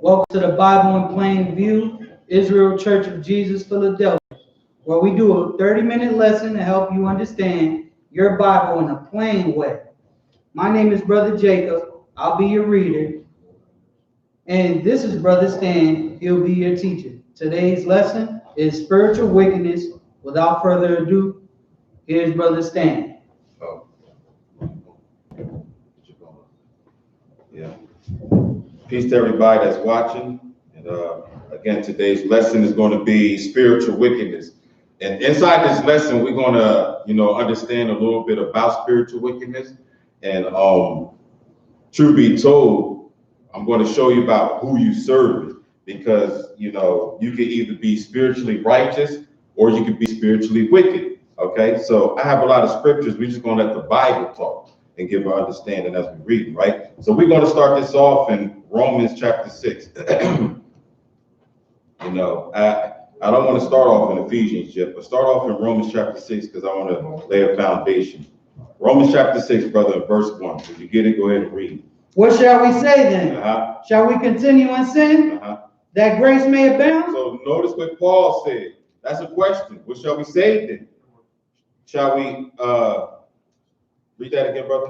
Welcome to the Bible in Plain View, Israel Church of Jesus, Philadelphia, where we do a 30-minute lesson to help you understand your Bible in a plain way. My name is Brother Jacob. I'll be your reader. And this is Brother Stan. He'll be your teacher. Today's lesson is spiritual wickedness. Without further ado, here's Brother Stan. Yeah. Peace to everybody that's watching. And again, today's lesson is going to be spiritual wickedness. And inside this lesson, we're going to, understand a little bit about spiritual wickedness. And truth be told, I'm going to show you about who you serve, because, you can either be spiritually righteous or you could be spiritually wicked. Okay, so I have a lot of scriptures. We're just going to let the Bible talk and give our understanding as we read, right? So we're going to start this off in Romans chapter 6. I don't want to start off in Ephesians yet, but start off in Romans chapter 6 because I want to lay a foundation. Romans chapter 6, brother, verse 1. If you get it, go ahead and read. What shall we say then? Shall we continue in sin, that grace may abound? So notice what Paul said. That's a question. What shall we say then? Shall we read that again, brother?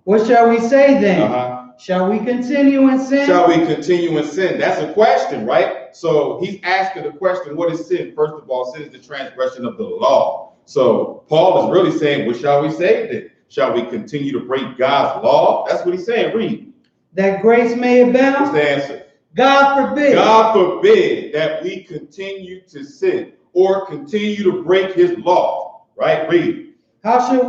What shall we say then? Shall we continue in sin? Shall we continue in sin? That's a question, right? So he's asking the question, what is sin? First of all, sin is the transgression of the law. So Paul is really saying, what shall we say then? Shall we continue to break God's law? That's what he's saying. Read. That grace may abound? What's the answer? God forbid. God forbid that we continue to sin or continue to break his law. Right? Read. How shall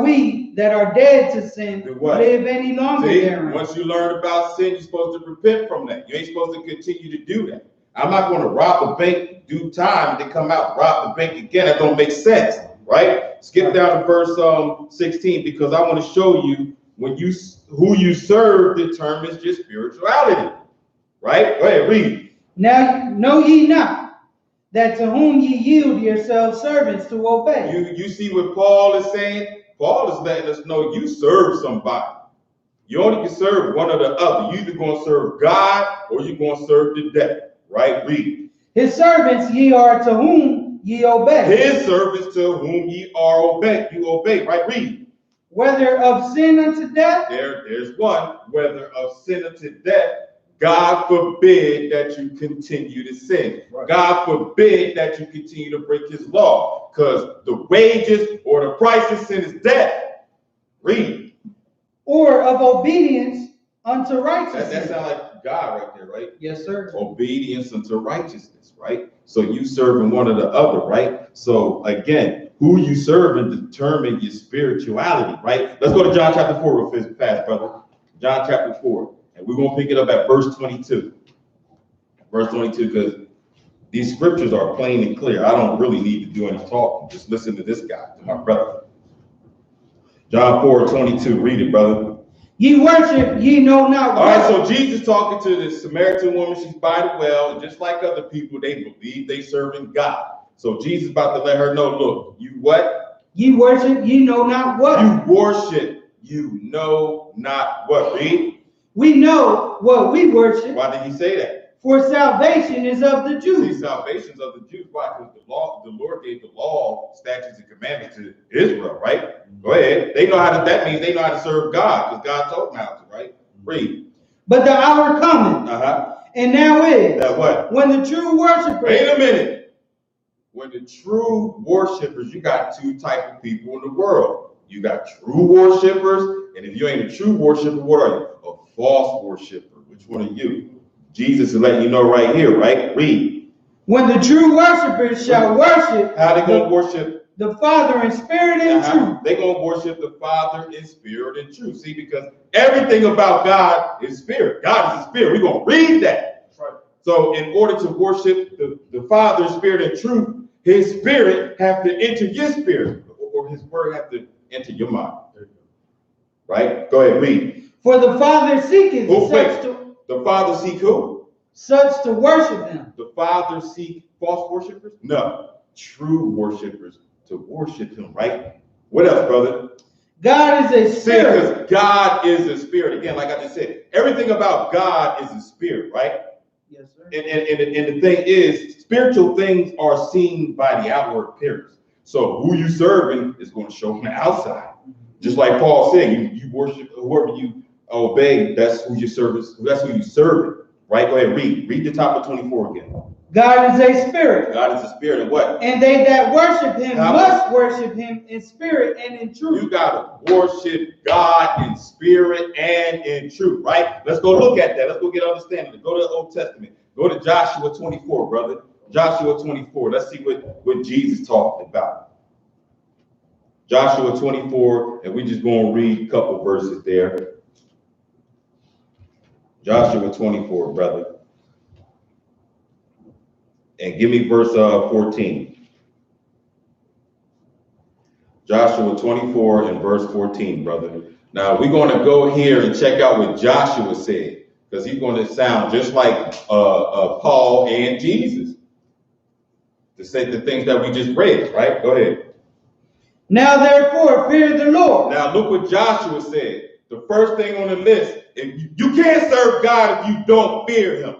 we that are dead to sin live any longer therein? Once you learn about sin, you're supposed to repent from that. You ain't supposed to continue to do that. I'm not going to rob a bank, do time, then come out, rob the bank again. That don't make sense, right? Skip down to verse 16, because I want to show you who you serve determines your spirituality, right? Go ahead, read. Now know ye not that to whom ye yield yourselves servants to obey. You see what Paul is saying? Paul is letting us know you serve somebody. You only can serve one or the other. You're either going to serve God or you're going to serve the devil. Right? Read. His servants ye are to whom ye obey. His servants to whom ye are obey. You obey. Right? Read. Whether of sin unto death. There's one. Whether of sin unto death. God forbid that you continue to sin. Right. God forbid that you continue to break his law. Because the wages or the price of sin is death. Read. Or of obedience unto righteousness. That sounds like God right there, right? Yes, sir. Obedience unto righteousness, right? So you serving one or the other, right? So again, who you serve and determine your spirituality, right? Let's go to John chapter 4 real fast, brother. John chapter 4. And we're going to pick it up at verse 22. Verse 22, because these scriptures are plain and clear. I don't really need to do any talking. Just listen to this guy, to my brother. John 4:22. Read it, brother. Ye worship, ye know not what. All right, so Jesus talking to the Samaritan woman. She's by the well, and just like other people, they believe they serving God. So Jesus about to let her know, look, you what? Ye worship, ye know not what. You worship, you know not what. Read. We know what we worship. Why did he say that? For salvation is of the Jews. See, salvation is of the Jews. Why? Because the Lord gave the law, statutes, and commandments to Israel, right? Go ahead. They know that means they know how to serve God, because God told them how to, right? Read. But the hour cometh, and now is. That what? When the true worshipers. Wait a minute. When the true worshipers, you got two types of people in the world. You got true worshipers, and if you ain't a true worshiper, what are you? A false worshiper. Which one are you? Jesus is letting you know right here, right? Read. When the true worshipers shall worship. How they going to worship? The Father in spirit and truth. They're going to worship the Father in spirit and truth. See, because everything about God is spirit. God is a spirit. We're going to read that. Right. So in order to worship the Father in spirit and truth, his spirit have to enter your spirit, or his word have to enter your mind. Right? Go ahead, read. For the Father seeketh the Father seek who? Such to worship him. The Father seek false worshipers? No. True worshipers to worship him, right? What else, brother? God is a See, spirit. because God is a spirit. Again, like I just said, everything about God is a spirit, right? Yes, sir. And the thing is, spiritual things are seen by the outward appearance. So who you serving is going to show on the outside. Just like Paul said, you worship whoever you obey, that's who you service, that's who you serve. Right? Go ahead, read the top of 24 again. God is a spirit. God is a spirit, and what? And they that worship him must worship him in spirit and in truth. You gotta worship God in spirit and in truth, right? Let's go look at that. Let's go get understanding. Go to the Old Testament. Go to Joshua 24, brother. Joshua 24. Let's see what Jesus talked about. Joshua 24, and we're just going to read a couple verses there. Joshua 24, brother. And give me verse 14. Joshua 24 and verse 14, brother. Now, we're going to go here and check out what Joshua said, because he's going to sound just like Paul and Jesus to say the things that we just read, right? Go ahead. Now, therefore, fear the Lord. Now, look what Joshua said. The first thing on the list, if you can't serve God if you don't fear him.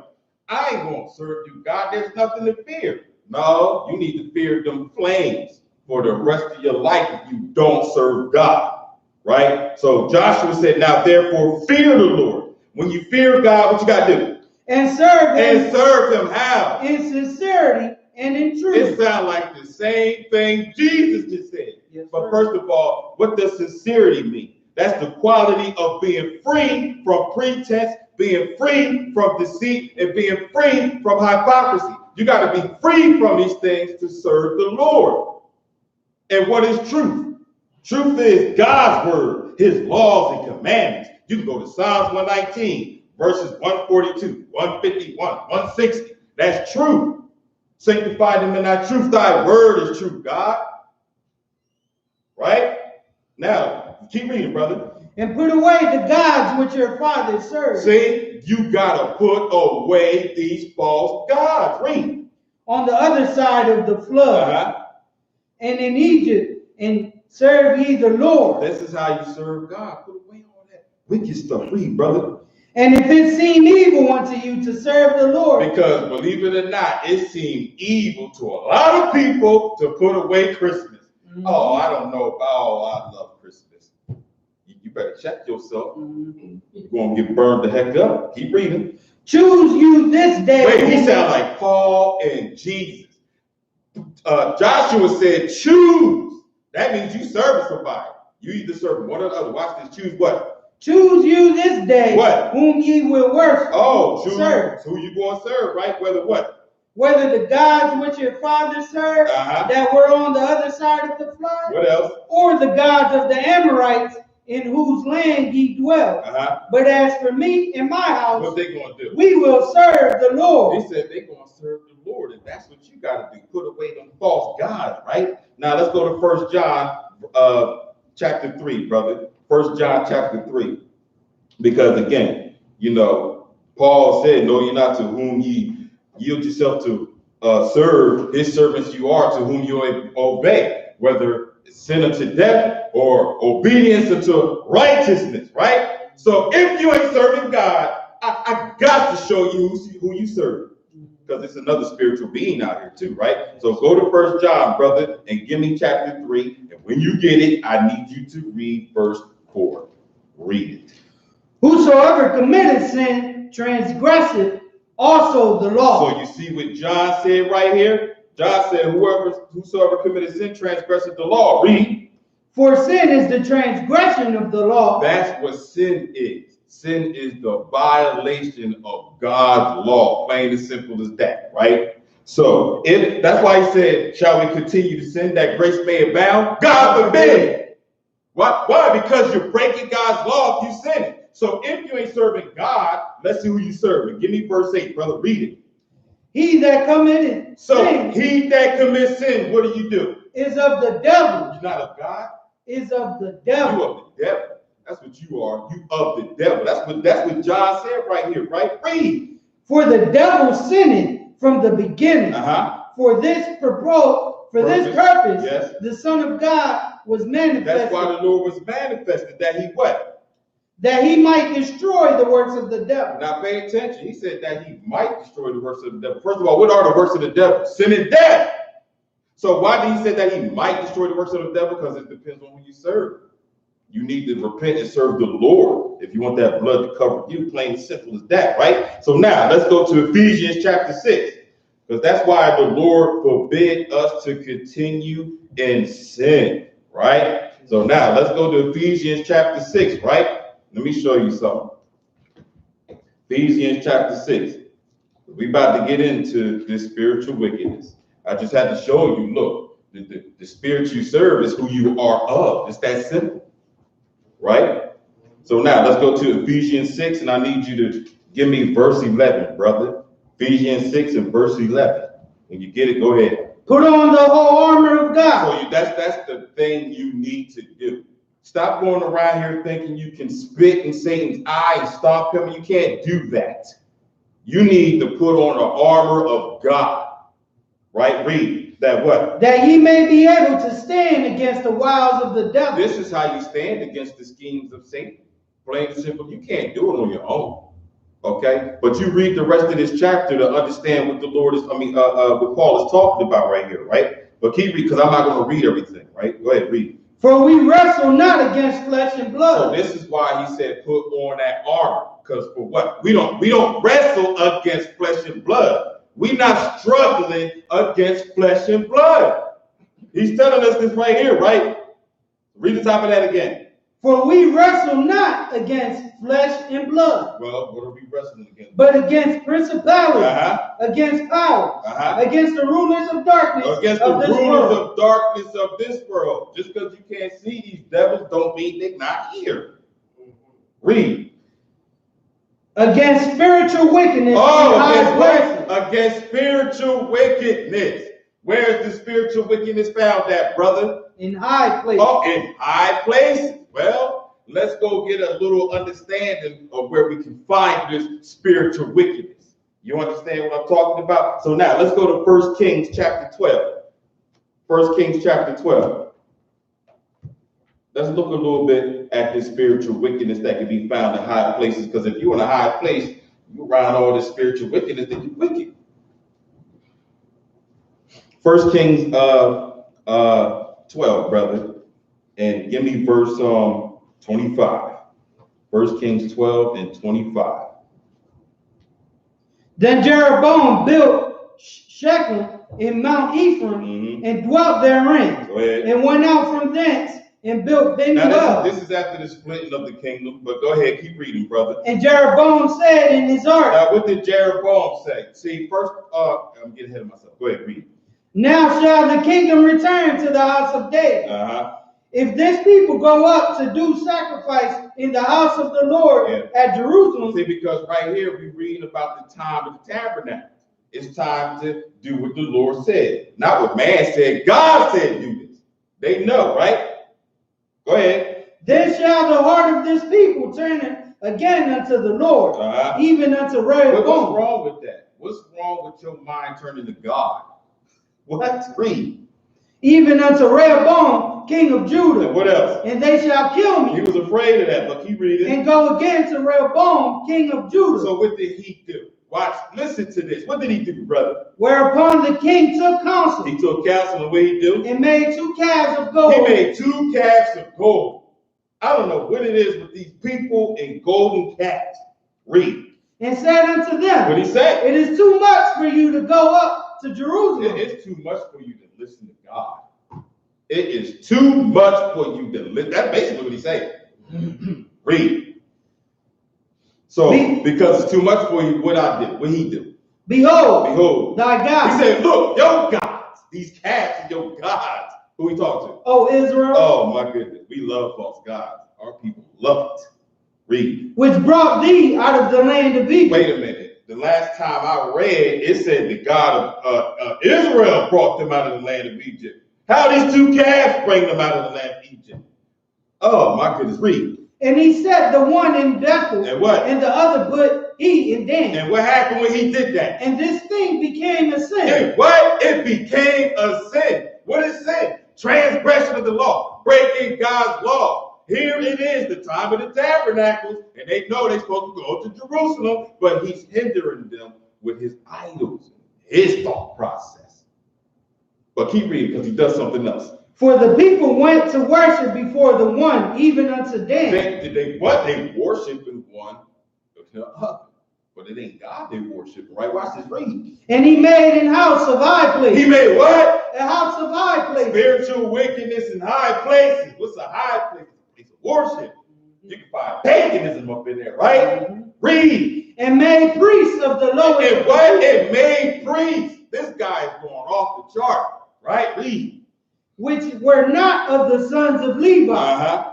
I ain't going to serve you, God. There's nothing to fear. No, you need to fear them flames for the rest of your life if you don't serve God, right? So Joshua said, now therefore fear the Lord. When you fear God, what you got to do? And serve him. And serve him how? In sincerity and in truth. It sounds like the same thing Jesus just said. Yes, but first of all, what does sincerity mean? That's the quality of being free from pretense, being free from deceit, and being free from hypocrisy. You got to be free from these things to serve the Lord. And what is truth? Truth is God's word, his laws and commandments. You can go to Psalms 119, verses 142, 151, 160. That's truth. Sanctify them in thy truth. Thy word is true, God. Right? Now, keep reading, brother. And put away the gods which your fathers served. See, you got to put away these false gods. Read. On the other side of the flood. And in Egypt, and serve ye the Lord. This is how you serve God. Put away all that wicked stuff. Read, brother. And if it seem evil unto you to serve the Lord. Because believe it or not, it seemed evil to a lot of people to put away Christmas. Mm-hmm. Oh, I don't know. Oh, I love Christmas. You better check yourself. Mm-hmm. You're going to get burned the heck up. Keep reading. Choose you this day. Wait, he sound like Paul and Jesus. Joshua said, choose. That means you serve somebody. You either serve one or the other. Watch this. Choose what? Choose you this day. What? Whom ye will worship. Oh, choose serve. Who you going to serve, right? Whether what? Whether the gods which your fathers served that were on the other side of the flood. What else? Or the gods of the Amorites in whose land ye dwell. But as for me and my house, what they going to do? We will serve the Lord. They said they're going to serve the Lord, and that's what you got to do. Put away them false gods, right? Now let's go to 1 John chapter 3, brother. 1 John chapter 3. Because again, you know, Paul said, know ye not to whom ye yield yourself to serve, his servants you are, to whom you obey, whether sin unto death or obedience unto righteousness, right? So if you ain't serving God, I got to show you who you serve, because it's another spiritual being out here too, right? So go to 1 John, brother, and give me chapter 3. And when you get it, I need you to read verse 4. Read it. Whosoever committeth sin transgresseth also the law. So you see what John said right here? John said, whosoever committed sin transgresseth the law. Read. For sin is the transgression of the law. That's what sin is. Sin is the violation of God's law. Plain and simple as that, right? So if that's why he said, shall we continue to sin that grace may abound? God forbid. Why? Because you're breaking God's law if you sin. So if you ain't serving God, let's see who you serving. Give me verse 8, brother. Read it. He that committeth sin. He that commits sin, what do you do? Is of the devil. You're not of God. Is of the devil. You of the devil. That's what you are. You of the devil. That's what John said right here, right? Read. For the devil sinned from the beginning. For this purpose, yes, the Son of God was manifested. That's why the Lord was manifested, that he what? That he might destroy the works of the devil. Now pay attention. He said that he might destroy the works of the devil. First of all, what are the works of the devil? Sin and death. So why did he say that he might destroy the works of the devil? Because it depends on who you serve. You need to repent and serve the Lord if you want that blood to cover you. Plain and simple as that, right? So now let's go to Ephesians chapter 6. Because that's why the Lord forbid us to continue in sin, right? So now let's go to Ephesians chapter 6, right? Let me show you something. Ephesians chapter 6. We're about to get into this spiritual wickedness. I just had to show you, look, the spirit you serve is who you are of. It's that simple, right? So now let's go to Ephesians 6, and I need you to give me verse 11, brother. Ephesians 6 and verse 11. When you get it, go ahead. Put on the whole armor of God. So that's the thing you need to do. Stop going around here thinking you can spit in Satan's eye and stop him. You can't do that. You need to put on the armor of God. Right? Read that what? That ye may be able to stand against the wiles of the devil. This is how you stand against the schemes of Satan. Plain and simple. You can't do it on your own. Okay? But you read the rest of this chapter to understand what the Lord is, what Paul is talking about right here, right? But keep reading, because I'm not going to read everything, right? Go ahead, read. For we wrestle not against flesh and blood. So this is why he said put on that armor. Because for what? We don't wrestle against flesh and blood. We're not struggling against flesh and blood. He's telling us this right here, right? Read the top of that again. For we wrestle not against flesh and blood. Well, what are we wrestling against? But against principalities, against powers, against the rulers of darkness, against the rulers of darkness of this world. Just because you can't see these devils don't mean they're not here. Read. Against spiritual wickedness in high places. Against spiritual wickedness. Where is the spiritual wickedness found at, brother? In high places. Oh, in high places. Well, let's go get a little understanding of where we can find this spiritual wickedness. You understand what I'm talking about? So now let's go to 1 Kings chapter 12. 1 Kings chapter 12. Let's look a little bit at this spiritual wickedness that can be found in high places. Because if you're in a high place, you're around all this spiritual wickedness, then you're wicked. 1 Kings 12, brother. And give me verse 25. 1 Kings 12 and 25. Then Jeroboam built Shechem in Mount Ephraim and dwelt therein. And went out from thence and built Bethel. Now this is after the splitting of the kingdom, but go ahead, keep reading, brother. And Jeroboam said in his heart. Now what did Jeroboam say? See, first, I'm getting ahead of myself. Go ahead, read. Now shall the kingdom return to the house of David. If this people go up to do sacrifice in the house of the Lord at Jerusalem. See, because right here we read about the time of the tabernacle. It's time to do what the Lord said. Not what man said. God said do this. They know, right? Go ahead. Then shall the heart of this people turn again unto the Lord, even unto Rehoboam. What's wrong with that? What's wrong with your mind turning to God? What? Read. Even unto Rehoboam, king of Judah. And what else? And they shall kill me. He was afraid of that, but keep reading. And go again to Rehoboam, king of Judah. So what did he do? Watch, listen to this. What did he do, brother? Whereupon the king took counsel. He took counsel, and what he do? And made 2 calves of gold. He made 2 calves of gold. I don't know what it is with these people and golden calves. Read. And said unto them. What he said? It is too much for you to go up to Jerusalem. It's too much for you to listen to God. It is too much for you to listen. That's basically what he said. Read. So, because it's too much for you, what I did, what he do? Behold, thy God. He said, look, your gods, these calves are your gods. Who he talked to? Oh, Israel. Oh, my goodness. We love false gods. Our people love it. Read. Which brought thee out of the land of Egypt. Wait a minute. The last time I read, it said the God of Israel brought them out of the land of Egypt. How these 2 calves bring them out of the land of Egypt? Oh, my goodness. Read. And he set the one in Bethel. And what? And the other put he in Dan. And what happened when he did that? And this thing became a sin. And what? It became a sin. What is sin? Transgression of the law. breaking God's law. Here it is, the time of the tabernacles, and they know they're supposed to go to Jerusalem, but he's hindering them with his idols, his thought process. But keep reading, because he does something else. For the people went to worship before the one, even unto Dan. They worshiping one the other. But it ain't God they worship, right? Watch this, read. And he made an house of high places. He made what? A house of high places. Spiritual wickedness in high places. What's a high place? It's worship. You can find paganism up in there, right? Read. And made priests of the lowest. And what? It made priests. This guy is going off the chart, right? Read. Which were not of the sons of Levi.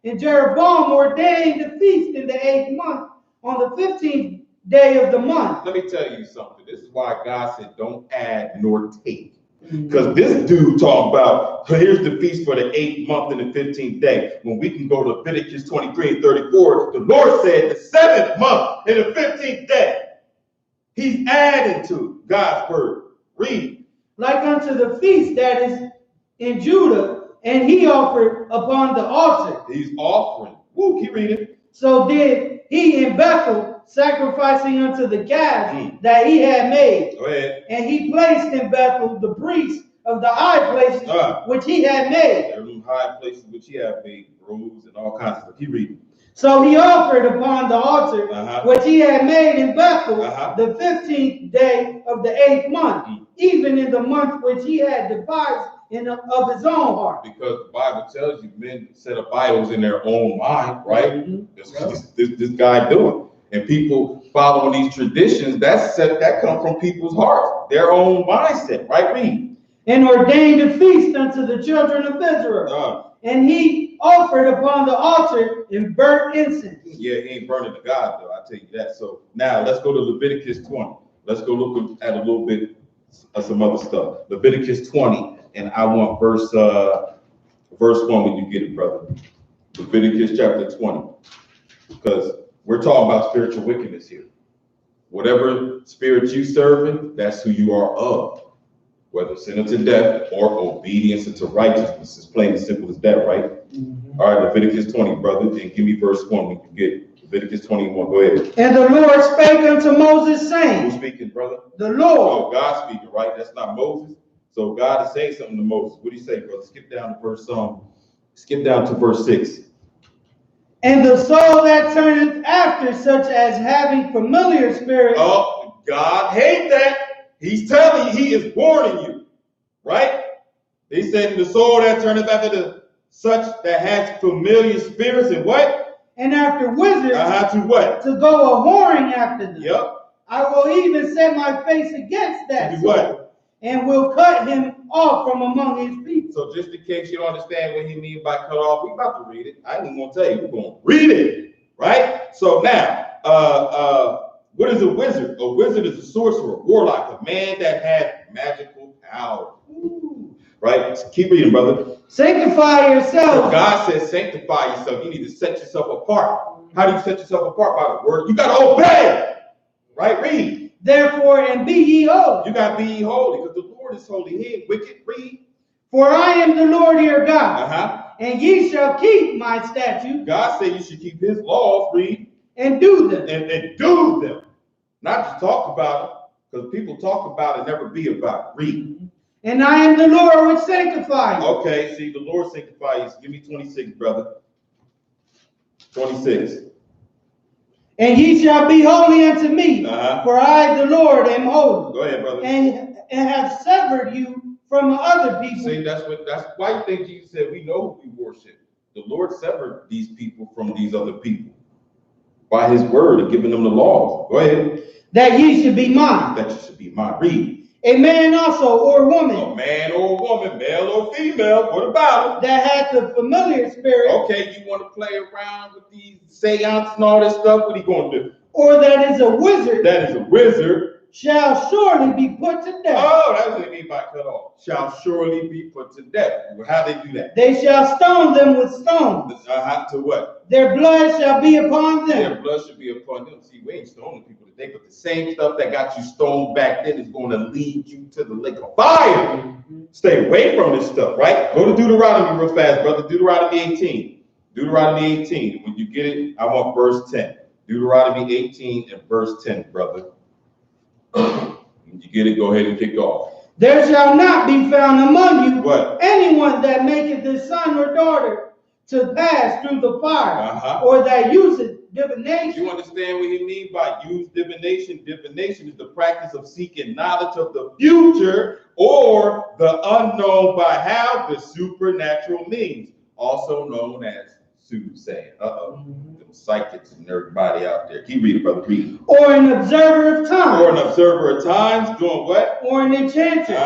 And Jeroboam ordained the feast in the 8th month on the 15th day of the month. Let me tell you something. This is why God said don't add nor take. Because this dude talking about, here's the feast for the 8th month and the 15th day. When we can go to Leviticus 23 and 34, the Lord said the 7th month and the 15th day. He's adding to God's word. Read. Like unto the feast that is in Judah, and he offered upon the altar. He's offering. Woo, keep reading. So did he in Bethel, sacrificing unto the calves that he had made. Go ahead. And he placed in Bethel the priests of the high places which he had made. There are high places which he had made, groves and all kinds of stuff. Keep reading. So he offered upon the altar which he had made in Bethel the 15th day of the 8th month, even in the month which he had devised of his own heart. Because the Bible tells you men set up idols in their own mind, right? This guy doing. And people following these traditions, that comes from people's hearts, their own mindset, right? Read. And ordained a feast unto the children of Israel. And he offered upon the altar and burnt incense. Yeah, he ain't burning to God, though, I'll tell you that. So now let's go to Leviticus 20. Let's go look at a little bit of some other stuff. Leviticus 20, and I want verse 1 when you get it, brother. Leviticus chapter 20. Because we're talking about spiritual wickedness here. Whatever spirit you serving, that's who you are of. Whether sin unto death or obedience unto righteousness. It's plain and simple as that, right? All right, Leviticus 20, brother. And give me verse 1 when you get it. Leviticus 21, go ahead. And the Lord spake unto Moses, saying. Who's speaking, brother? The Lord. Oh, God speaking, right? That's not Moses. So God is saying something to Moses. What do you say, brother? Skip down to verse 6. And the soul that turneth after such as having familiar spirits. Oh, God hate that. He's telling you, he is warning you, right? He said, the soul that turneth after such that has familiar spirits and what? And after wizards. To what? To go a-whoring after them. Yep. I will even set my face against that. To do what? And will cut him off from among his people. So just in case you don't understand what he means by cut off, we're about to read it. I ain't going to tell you. We're going to read it, right? So now, what is a wizard? A wizard is a sorcerer, warlock, a man that has magical power. Right? So keep reading, brother. Sanctify yourself. So God says sanctify yourself. You need to set yourself apart. How do you set yourself apart? By the word. You got to obey. Right? Read. Therefore, and be ye holy. You got to be ye holy because the Lord is holy. He ain't wicked. Read. For I am the Lord your God. And ye shall keep my statutes. God said you should keep his laws. Read. And do them. And do them. Not just talk about it, because people talk about it, never be about it. Read. And I am the Lord which sanctifies you. Okay, see, the Lord sanctifies you. Give me 26, brother. 26. And ye shall be holy unto me, for I, the Lord, am holy. Go ahead, brother. And have severed you from other people. See, that's why you think Jesus said we know who we worship. The Lord severed these people from these other people by his word and giving them the laws. Go ahead. That ye should be mine. That you should be mine. Read. A man also or woman. A man or woman, male or female. What about it? That hath the familiar spirit. Okay, you want to play around with these seance and all this stuff? What are you going to do? Or that is a wizard. That is a wizard. shall surely be put to death. Oh, that's what they mean by cut off. Shall surely be put to death. How they do that? They shall stone them with stones. To what? Their blood shall be upon them. Their blood should be upon them. See, we ain't stoning people today, but the same stuff that got you stoned back then is going to lead you to the lake of fire. Stay away from this stuff, right? Go to Deuteronomy real fast, brother. Deuteronomy 18. Deuteronomy 18. When you get it, I want verse 10. Deuteronomy 18 and verse 10, brother. When you get it, go ahead and kick off. There shall not be found among you What? anyone that maketh his son or daughter to pass through the fire, or that useth divination. You understand what he means by use divination? Divination is the practice of seeking knowledge of the future or the unknown by how the supernatural means, also known as soothsaying. Them psychics and everybody out there. Keep reading, brother. Read. Or an observer of times. Or an observer of times. Doing what? Or an enchanter.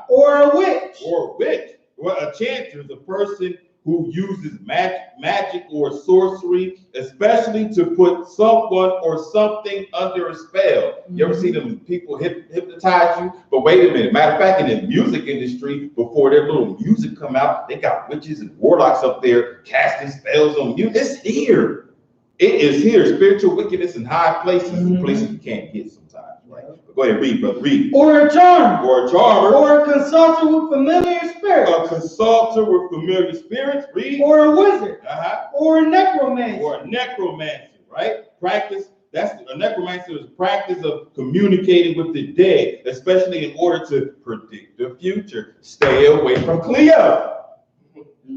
Or a witch. Or a witch. Well, a enchanter is a person who uses magic or sorcery, especially to put someone or something under a spell. You ever see them people hypnotize you? But wait a minute. Matter of fact, in the music industry, before their little music come out, they got witches and warlocks up there casting spells on you. It's here. It is here. Spiritual wickedness in high places, places you can't get sometimes. Right? But go ahead, read, brother. Read. Or a charmer. Or a charmer. Or a consulter with familiar spirits. A consulter with familiar spirits. Read. Or a wizard. Or a necromancer. Or a necromancer, right? Practice. That's a necromancer is practice of communicating with the dead, especially in order to predict the future. Stay away from Cleo.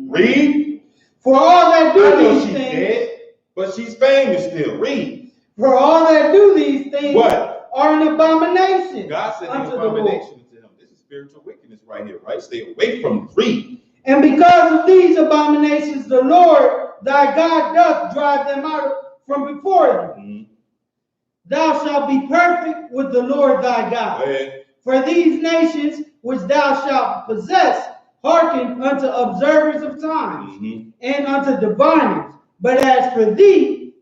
Read. For all that do these things. Dead, but she's famous still. Read. For all that do these things. What? Are an abomination. God said an abomination to him. This is spiritual wickedness right here, right? Stay away from the read. And because of these abominations, the Lord thy God doth drive them out from before thee. Thou shalt be perfect with the Lord thy God. For these nations which thou shalt possess hearken unto observers of times and unto diviners. But as for thee,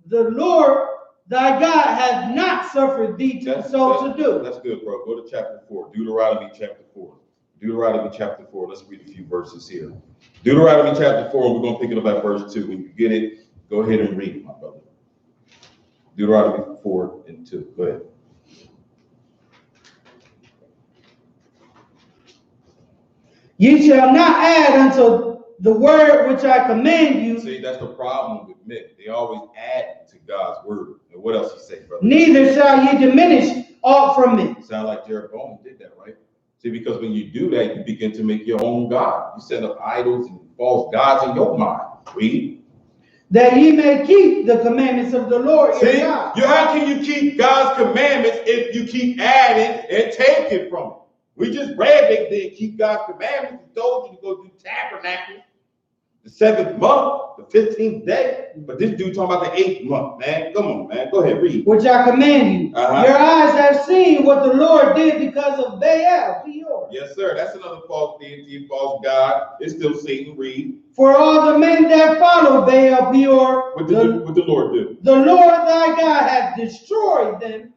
the Lord thy God hath not suffered thee to do. That's good, bro. Go to chapter 4. Deuteronomy chapter 4. Deuteronomy chapter 4. Let's read a few verses here. Deuteronomy chapter 4, we're going to pick it up at verse 2. When you get it, go ahead and read it, my brother. Deuteronomy 4 and 2. Go ahead. Ye shall not add unto the word which I command you. See, that's the problem with men. They always add to God's word. And what else you say, brother? Neither shall ye diminish aught from it. Sound like Jeroboam did that, right? See, because when you do that, you begin to make your own God. You set up idols and false gods in your mind. Read. That ye may keep the commandments of the Lord your God. How can you keep God's commandments if you keep adding and taking from it? We just read they did keep God's commandments. He told you to go do tabernacle the 7th month, the 15th day. But this dude talking about the 8th month, man. Come on, man. Go ahead, read. Which I command you. Your eyes have seen what the Lord did because of Baal, Peor. Yes, sir. That's another false deity, false god. It's still Satan. Read. For all the men that follow Baal, Peor. What the Lord do? The Lord thy God hath destroyed them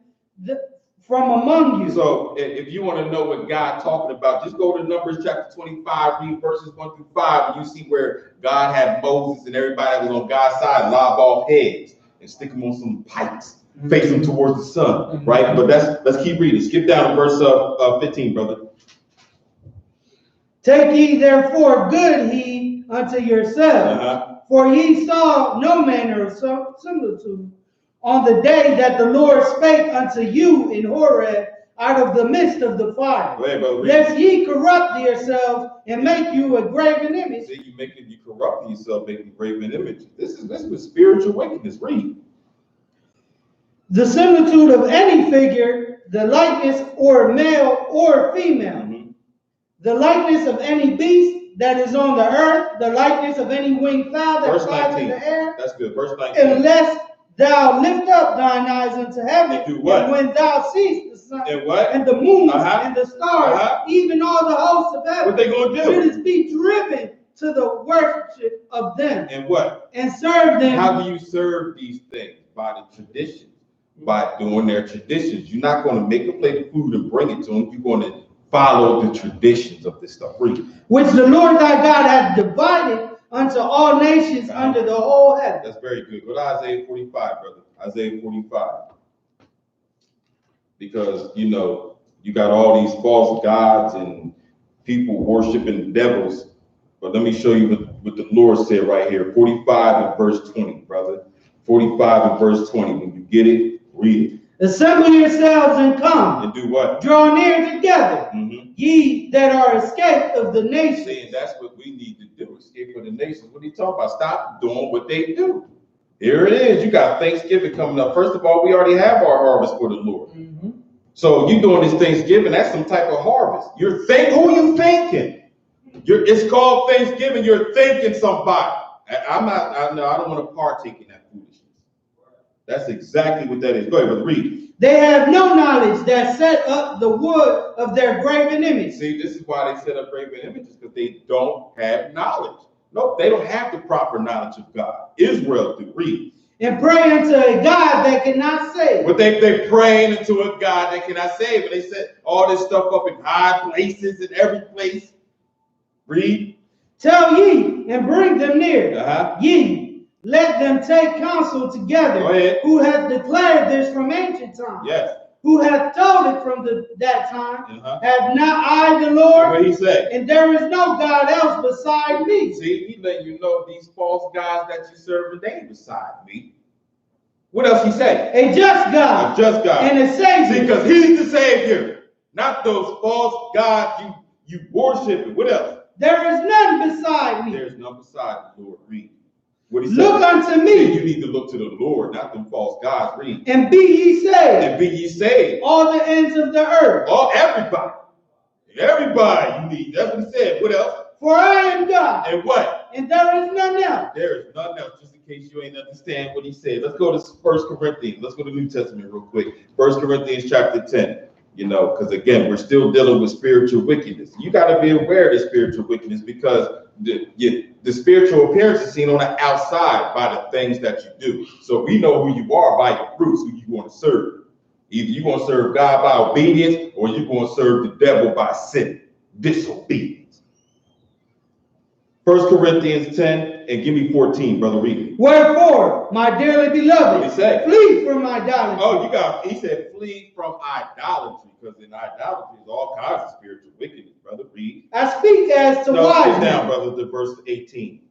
from among you. So if you want to know what God's talking about, just go to Numbers chapter 25, read verses 1 through 5, and you see where God had Moses and everybody that was on God's side lob off heads and stick them on some pikes, face them towards the sun, right? But let's keep reading. Skip down to verse 15, brother. Take ye therefore good heed unto yourselves, for ye saw no manner of similitude on the day that the Lord spake unto you in Horeb out of the midst of the fire. Lest ye corrupt yourselves and make you a graven image. See, you corrupt yourself, making graven image. This is spiritual wickedness. Read. The similitude of any figure, the likeness or male or female, the likeness of any beast that is on the earth, the likeness of any winged fowl that flies in the air. That's good. Verse 19. Unless thou lift up thine eyes unto heaven, and when thou seest the sun and the moon and the stars, even all the hosts of heaven, what they gonna do? Shouldst be driven to the worship of them. And what? And serve them. How do you serve these things? By the traditions. by doing their traditions. You're not going to make a plate of food and bring it to them. You're going to follow the traditions of this stuff. Read. Which the Lord thy God hath divided unto all nations under the whole heaven. That's very good. Go to Isaiah 45, brother. Isaiah 45. Because, you know, you got all these false gods and people worshiping devils. But let me show you what the Lord said right here. 45 and verse 20, brother. 45 and verse 20. When you get it, read it. Assemble yourselves and come. And do what? Draw near together, ye that are escaped of the nations. See, and that's what we need to do, escape of the nations. What are you talking about? Stop doing what they do. Here it is. You got Thanksgiving coming up. First of all, we already have our harvest for the Lord. So you doing this Thanksgiving, that's some type of harvest. Who you thinking? It's called Thanksgiving. You're thanking somebody. I don't want to partake in that foolishness. That's exactly what that is. Go ahead, brother, read. They have no knowledge that set up the wood of their graven image. See, this is why they set up graven images, because they don't have knowledge. No, they don't have the proper knowledge of God. Israel do. Read. And pray unto a God that cannot save. But they praying into a God that cannot save. And they set all this stuff up in high places in every place. Read. Tell ye and bring them near. Ye, let them take counsel together. Go ahead. Who hath declared this from ancient times? Yes. Who hath told it from that time? Have not I the Lord? What he say? And there is no God else beside me. See, he let you know these false gods that you serve, they ain't beside me. What else he say? A just God. A just God. And a Savior. See, because he's the Savior, not those false gods you worship. What else? There is none beside me. There's none beside the Lord. Read. What he Look unto me. You need to look to the Lord, not them false gods. Read. And be ye saved. And be ye saved. All the ends of the earth. Everybody. Everybody you need. That's what he said. What else? For I am God. And what? And there is none else. There is none else. Just in case you ain't understand what he said. Let's go to 1 Corinthians. Let's go to the New Testament real quick. 1 Corinthians chapter 10. You know, because again, we're still dealing with spiritual wickedness. You got to be aware of the spiritual wickedness, because the spiritual appearance is seen on the outside by the things that you do. So we know who you are by your fruits, who you want to serve. Either you're going to serve God by obedience, or you're going to serve the devil by sin, disobedience. 1 Corinthians 10, and give me 14, brother, read it. Wherefore, my dearly beloved, What he say? flee from idolatry. He said flee from idolatry, because in idolatry is all kinds of spiritual wickedness, brother, read. I speak as to wise Sit men. down, brother, to verse 18.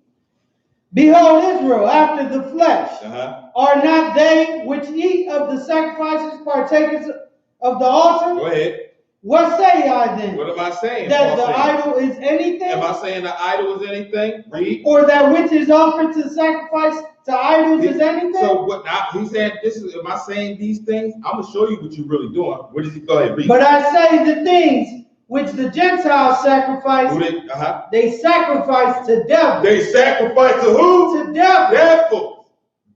Behold, Israel, after the flesh, Uh-huh. are not they which eat of the sacrifices partakers of the altar? Go ahead. What say I then? What am I saying? That the idol is anything? Am I saying the idol is anything? Read. Or that which is offered to sacrifice to idols is anything? So what now? He said, am I saying these things? I'm gonna show you what you're really doing. What does he go ahead, read? But I say the things which the Gentiles sacrifice, they sacrifice to devils. They sacrifice to who? To devils.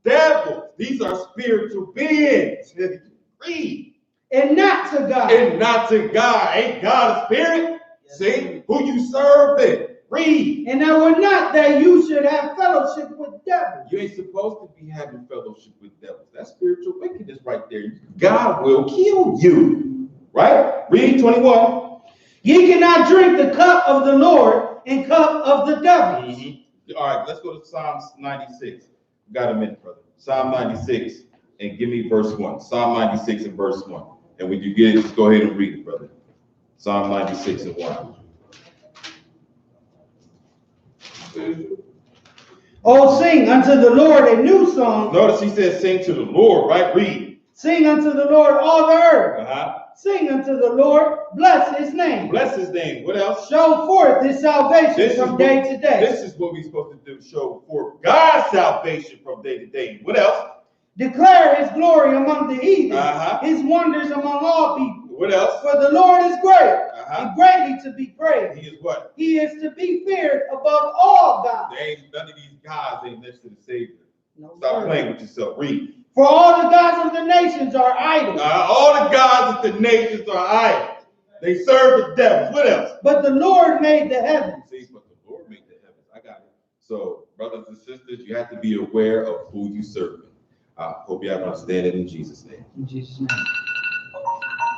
Devils. These are spiritual beings. Read. And not to God. And not to God. Ain't God a spirit? Yes. See? Who you serve then? Read. And I would not that you should have fellowship with devils. You ain't supposed to be having fellowship with devils. That's spiritual wickedness right there. God will kill you. Right? Read 21. Ye cannot drink the cup of the Lord and cup of the devil. All right, let's go to Psalms 96. Got a minute, brother. Psalm 96, and give me verse 1. Psalm 96 and verse 1. And when you get it, just go ahead and read it, brother. Psalm 96 and 1. Oh, sing unto the Lord a new song. Notice he says, sing to the Lord, right? Read. Sing unto the Lord all the earth. Uh-huh. Sing unto the Lord, bless his name. Bless his name. What else? Show forth his salvation from day to day. This is what we're supposed to do. Show forth God's salvation from day to day. What else? Declare his glory among the heathen, his wonders among all people. What else? For the Lord is great, and greatly to be praised. He is what? He is to be feared above all gods. None of these gods ain't next to the Savior. No, Stop playing with yourself. Read. For all the gods of the nations are idols. All the gods of the nations are idols. They serve the devils. What else? But the Lord made the heavens. See, but the Lord made the heavens. I got it. So, brothers and sisters, you have to be aware of who you serve. I hope you have understanding in Jesus' name. In Jesus' name.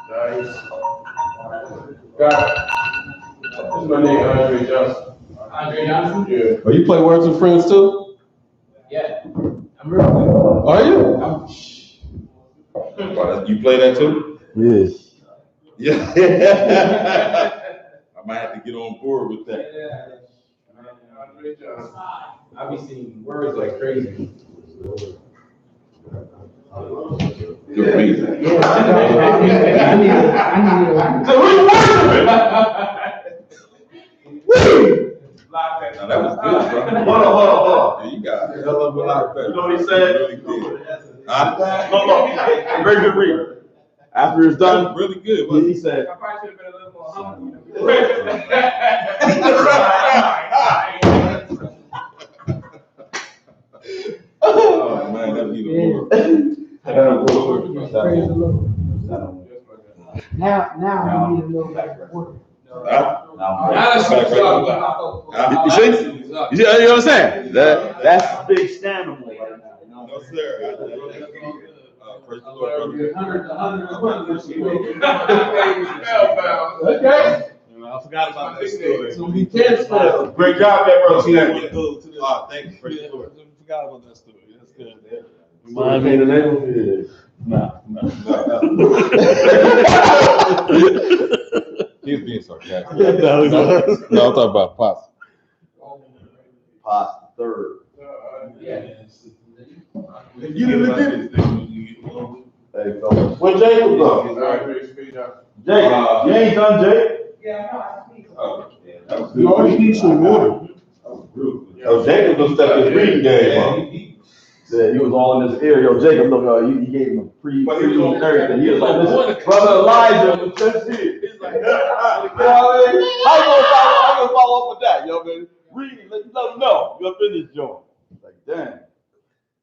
Nice. Got it. What's my name? Andre Johnson. Andre Johnson? Yeah. Oh, you play Words with Friends too? Yeah. I'm real good. Are you? You play that too? Yes. Yeah. I might have to get on board with that. Andre Johnson. I be seeing words like crazy. Good reason. I need Now, that was good, bro. Hold on. Yeah, you got it. Hell of a lot better. You know what he said? Really good. Huh? No. Very good read. After it's That done, was really good, wasn't he it? said, I probably should have been a little more humble. Oh, man, that'd be the Lord. Praise the Lord. Now we need a little back and forth. You see? You know what I'm saying? That's big stamina right now. No, sir. Praise the Lord, brother. Okay. I forgot about that story. So we can't spell. Great job there, bro. See that? Thank you. Praise the Lord. I forgot about that story. That's good. Remind me of the neighborhood. He was being sarcastic. No, I'm talking about Pops. Past third. You didn't get it. Hey, fellas. Where Jacob go? Jake, you ain't done, Jake? Oh, yeah, that was You good. always need some water. That was real good. Yo, Jacob just stepped his reading game up. Said he was all in his ear. Yo, Jacob, look, he gave him a But he was on everything. He was like, listen, brother Elijah was just here. He's like, you know what I mean? How you gonna follow up with that, yo, man? Read it, let him know. You up in this joint. Like, damn.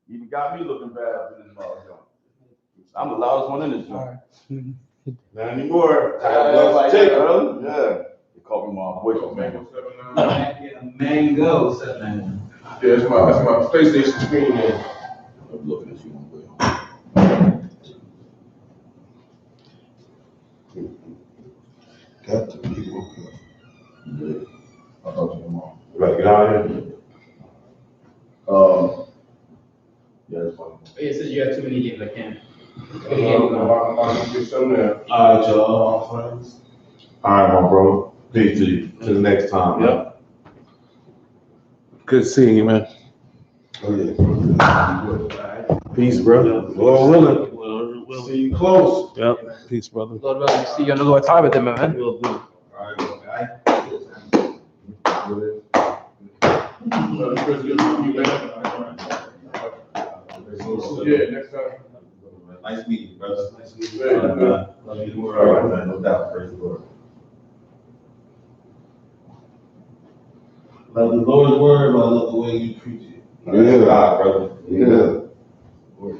Even got me looking bad up in this mother joint. I'm the loudest one in this joint. Not anymore. Jacob. Yeah. They called me my voice, man. Mango 791. Yeah, that's my PlayStation screen there. I'm looking at you, my boy. Got to be woke up. I'll talk to you tomorrow. You ready to get out of here? Yeah, that's fine. It says you have too many games. I can't. I'm gonna get some there. All right, y'all, friends. All right, my bro. Peace to you. Till the next time. Yep. Good seeing you, man. Oh, yeah. Peace, brother. Lord willing. See you close. Yep. Peace, brother. Lord willing, see you on the Lord's time with them, man. Will do. Yeah, next time. Nice meeting you, brother. Nice meeting you. Love you more. All right, man. No doubt. Praise the Lord. Love the Lord's word, but I love the way you preach it. Yeah, brother. Yeah.